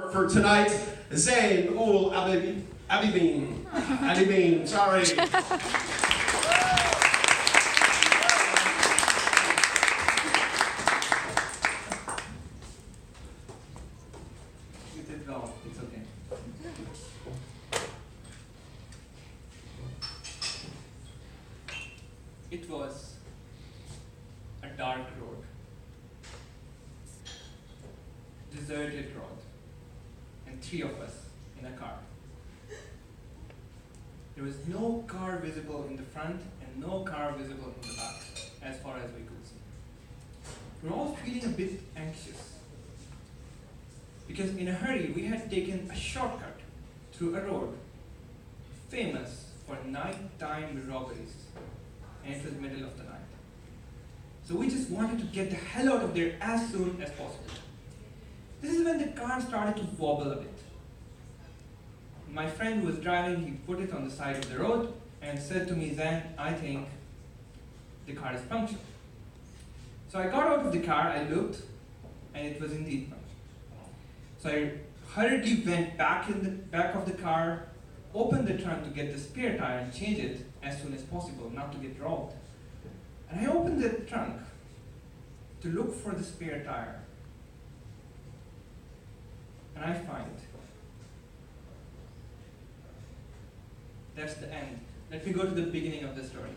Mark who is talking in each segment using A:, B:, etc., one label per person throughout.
A: For tonight, Zayn Ul Abidin, sorry.
B: You did well, it's okay. It was a dark road, deserted road, and three of us in a car. There was no car visible in the front and no car visible in the back, as far as we could see. We were all feeling a bit anxious, because in a hurry we had taken a shortcut through a road famous for nighttime robberies, and it was the middle of the night. So we just wanted to get the hell out of there as soon as possible. This is when the car started to wobble a bit. My friend who was driving, he put it on the side of the road and said to me, "Zan, I think the car is punctured." So I got out of the car, I looked, and it was indeed punctured. So I hurriedly went back in the back of the car, opened the trunk to get the spare tire and change it as soon as possible, not to get robbed. And I opened the trunk to look for the spare tire. And I find it. That's the end. Let me go to the beginning of the story.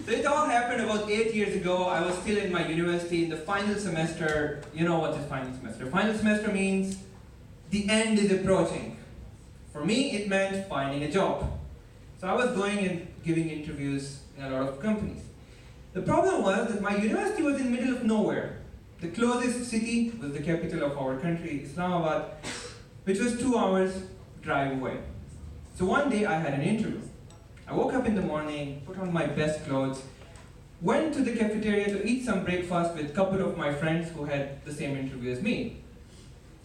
B: So it all happened about 8 years ago. I was still in my university in the final semester. You know what is final semester? Final semester means the end is approaching. For me, it meant finding a job. So I was going and giving interviews in a lot of companies. The problem was that my university was in the middle of nowhere. The closest city was the capital of our country, Islamabad, which was 2 hours drive away. So one day I had an interview. I woke up in the morning, put on my best clothes, went to the cafeteria to eat some breakfast with a couple of my friends who had the same interview as me.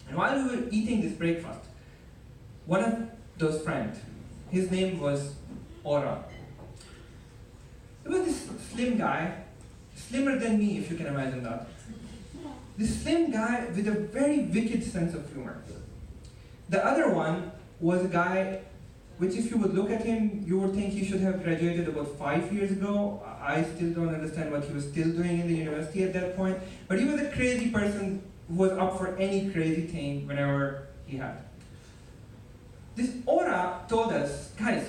B: And while we were eating this breakfast, one of those friends, his name was Aura. There was this slim guy, slimmer than me if you can imagine that. This slim guy with a very wicked sense of humor. The other one was a guy which, if you would look at him, you would think he should have graduated about 5 years ago. I still don't understand what he was still doing in the university at that point. But he was a crazy person who was up for any crazy thing whenever he had. This Aura told us, "Guys,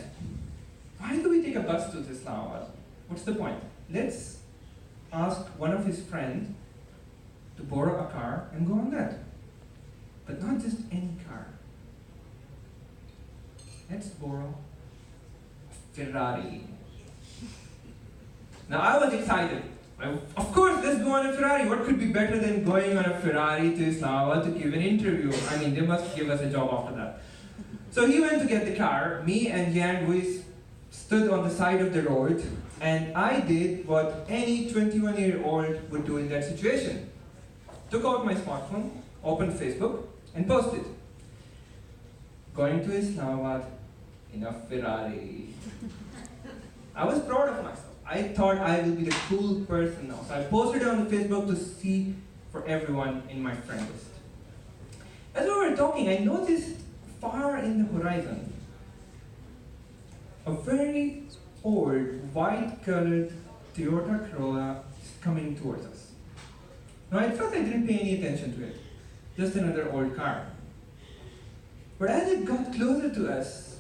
B: why do we take a bus to Islamabad? What's the point? Let's ask one of his friends to borrow a car and go on that. But not just any car. Let's borrow a Ferrari." Now I was excited. Of course, let's go on a Ferrari. What could be better than going on a Ferrari to Islamabad to give an interview? I mean, they must give us a job after that. So he went to get the car. Me and Jan, we stood on the side of the road, and I did what any 21-year-old would do in that situation. Took out my smartphone, opened Facebook, and posted, "Going to Islamabad in a Ferrari." I was proud of myself. I thought I will be the cool person now. So I posted it on the Facebook to see for everyone in my friend list. As we were talking, I noticed far in the horizon a very old, white-colored Toyota Corolla coming towards us. Now at first I didn't pay any attention to it. Just another old car. But as it got closer to us,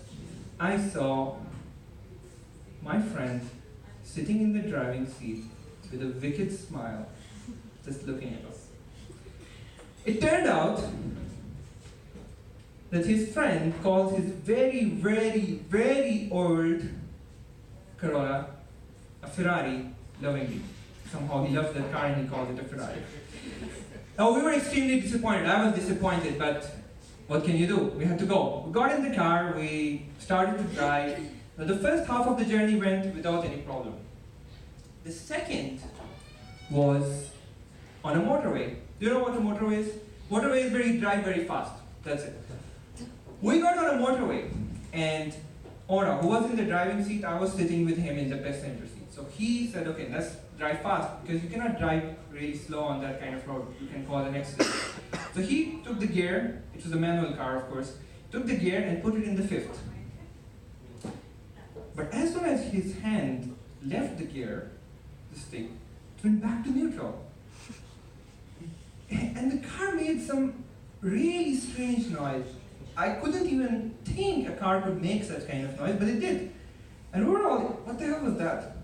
B: I saw my friend sitting in the driving seat with a wicked smile, just looking at us. It turned out that his friend calls his very, very, very old Corolla a Ferrari lovingly. Somehow he loves that car and he calls it a Ferrari. Now we were extremely disappointed. I was disappointed, but what can you do? We had to go. We got in the car, we started to drive. Now the first half of the journey went without any problem. The second was on a motorway. Do you know what a motorway is? Motorway is where you drive very fast. That's it. We got on a motorway, and Ora, who was in the driving seat, I was sitting with him in the passenger seat. So he said, "Okay, let's drive fast because you cannot drive really slow on that kind of road. You can cause an accident. So he took the gear, it was a manual car of course, took the gear and put it in the fifth. But as soon as his hand left the gear, the stick, it went back to neutral. And the car made some really strange noise. I couldn't even think a car could make such kind of noise, but it did. And we were all, what the hell was that?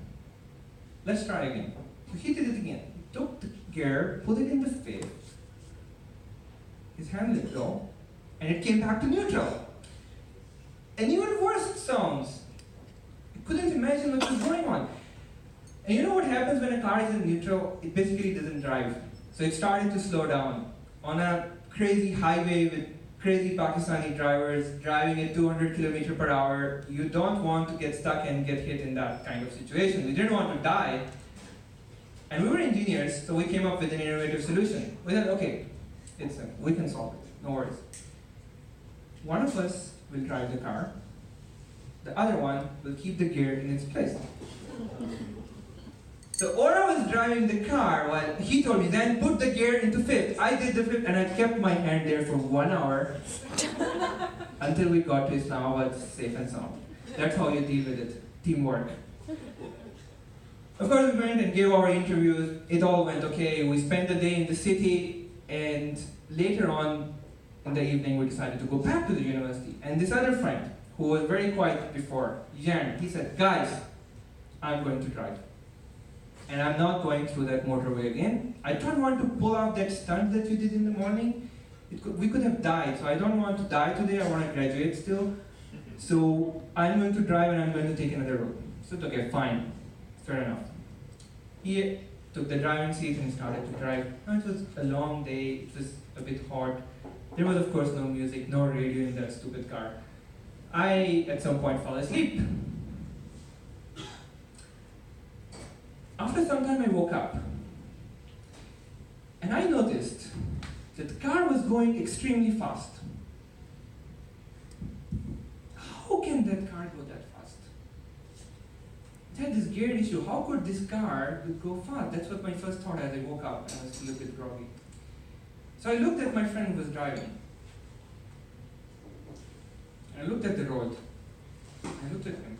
B: Let's try again. So he did it again. He took the gear, put it in the fifth. His hand let go, and it came back to neutral. And even worse sounds. I couldn't imagine what was going on. And you know what happens when a car is in neutral? It basically doesn't drive. So it started to slow down. On a crazy highway with crazy Pakistani drivers driving at 200 km per hour, you don't want to get stuck and get hit in that kind of situation. We didn't want to die. And we were engineers, so we came up with an innovative solution. We said, okay, we can solve it, no worries. One of us will drive the car, the other one will keep the gear in its place. So Ora was driving the car while he told me, then put the gear into fifth. I did the fifth and I kept my hand there for 1 hour until we got to Islamabad safe and sound. That's how you deal with it, teamwork. Of course we went and gave our interviews, it all went okay. We spent the day in the city and later on in the evening we decided to go back to the university. And this other friend, who was very quiet before, Jan, he said, guys, I'm going to drive. And I'm not going through that motorway again. I don't want to pull off that stunt that you did in the morning. We could have died, so I don't want to die today. I want to graduate still. So I'm going to drive and I'm going to take another route. So okay, fine, fair enough. He took the driving seat and started to drive. Now, it was a long day, it was a bit hot. There was of course no music, no radio in that stupid car. I, at some point, fell asleep. After some time I woke up and I noticed that the car was going extremely fast. How can that car go that fast? It had this gear issue. How could this car go fast? That's what my first thought as I woke up and I was still a bit groggy. So I looked at my friend who was driving. And I looked at the road. I looked at him.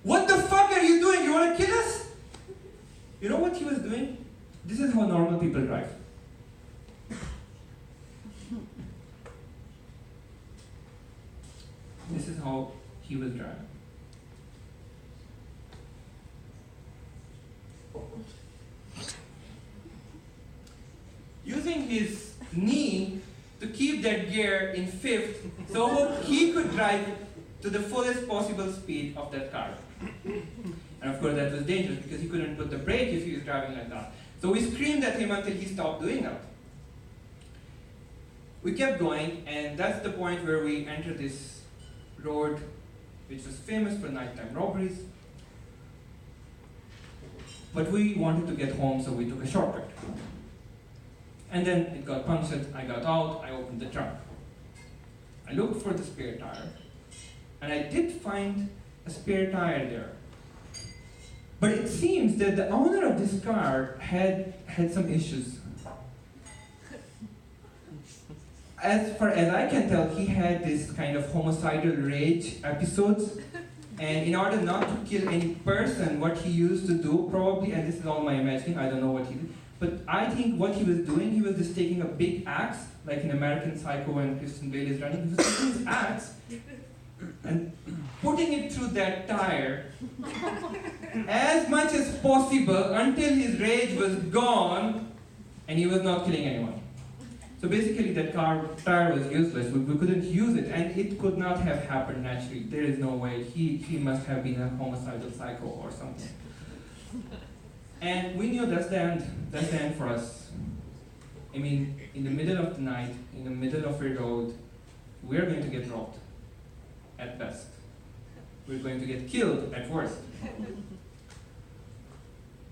B: What the fuck are you doing? You want to kill us? You know what he was doing? This is how normal people drive. This is how he was driving. Using his knee to keep that gear in fifth so he could drive to the fullest possible speed of that car. And of course that was dangerous because he couldn't put the brake if he was driving like that. So we screamed at him until he stopped doing that. We kept going and that's the point where we entered this road which was famous for nighttime robberies. But we wanted to get home so we took a shortcut. And then it got punctured, I got out, I opened the trunk. I looked for the spare tire. And I did find a spare tire there. But it seems that the owner of this car had some issues. As far as I can tell, he had this kind of homicidal rage episodes. And in order not to kill any person, what he used to do probably, and this is all my imagining, I don't know what he did, but I think what he was doing, he was just taking a big axe, like in American Psycho when Christian Bale is running, he was taking his axe and putting it through that tire as much as possible until his rage was gone and he was not killing anyone. So basically that tire was useless, we couldn't use it and it could not have happened naturally. There is no way, he must have been a homicidal psycho or something. And we knew that's the end for us. I mean, in the middle of the night, in the middle of a road, we're going to get robbed, at best. We're going to get killed, at worst.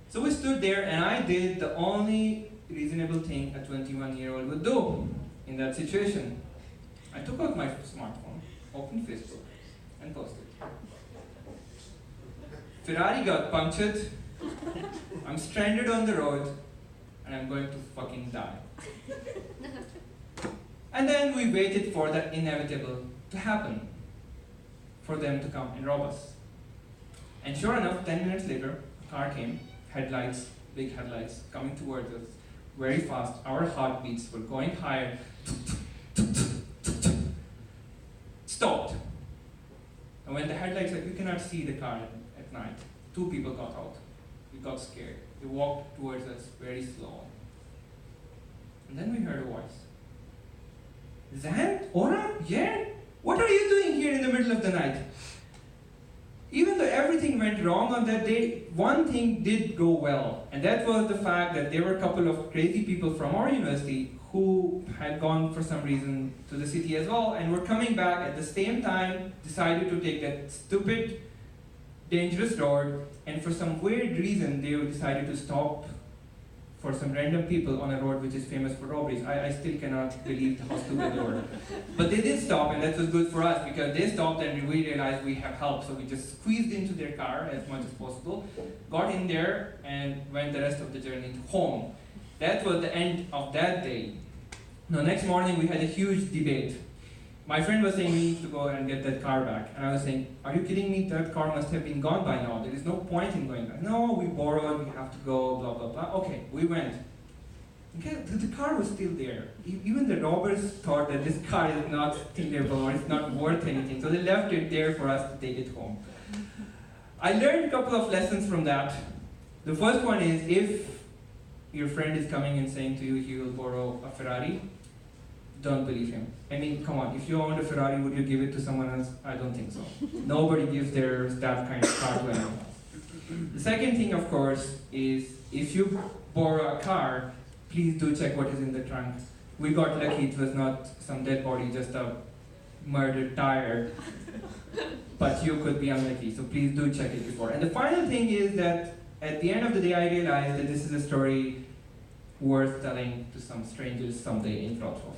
B: So we stood there and I did the only reasonable thing a 21-year-old would do in that situation. I took out my smartphone, opened Facebook, and posted. Ferrari got punctured, I'm stranded on the road, and I'm going to fucking die. And then we waited for the inevitable to happen, for them to come and rob us. And sure enough, 10 minutes later, a car came, headlights, big headlights, coming towards us, very fast. Our heartbeats were going higher. Stopped. And when the headlights, like, we cannot see the car at night. Two people got out. We got scared. They walked towards us very slow. And then we heard a voice. Zan? Ora? Yeah? What are you doing here in the middle of the night? Even though everything went wrong on that day, one thing did go well. And that was the fact that there were a couple of crazy people from our university who had gone for some reason to the city as well and were coming back at the same time, decided to take that stupid, dangerous road, and for some weird reason they decided to stop for some random people on a road which is famous for robberies. I still cannot believe how stupid they were. But they did stop, and that was good for us because they stopped and we realized we have help. So we just squeezed into their car as much as possible, got in there, and went the rest of the journey to home. That was the end of that day. Now, next morning we had a huge debate. My friend was saying we need to go and get that car back. And I was saying, are you kidding me? That car must have been gone by now. There is no point in going back. No, we borrowed, we have to go, blah, blah, blah. Okay, we went. Okay, the car was still there. Even the robbers thought that this car is not stealable or it's not worth anything. So they left it there for us to take it home. I learned a couple of lessons from that. The first one is if your friend is coming and saying to you he will borrow a Ferrari, don't believe him. I mean, come on, if you owned a Ferrari, would you give it to someone else? I don't think so. Nobody gives that kind of car to anyone else. The second thing, of course, is if you borrow a car, please do check what is in the trunk. We got lucky, it was not some dead body, just a murdered tire. But you could be unlucky, so please do check it before. And the final thing is that at the end of the day, I realized that this is a story worth telling to some strangers someday in Wroclaw.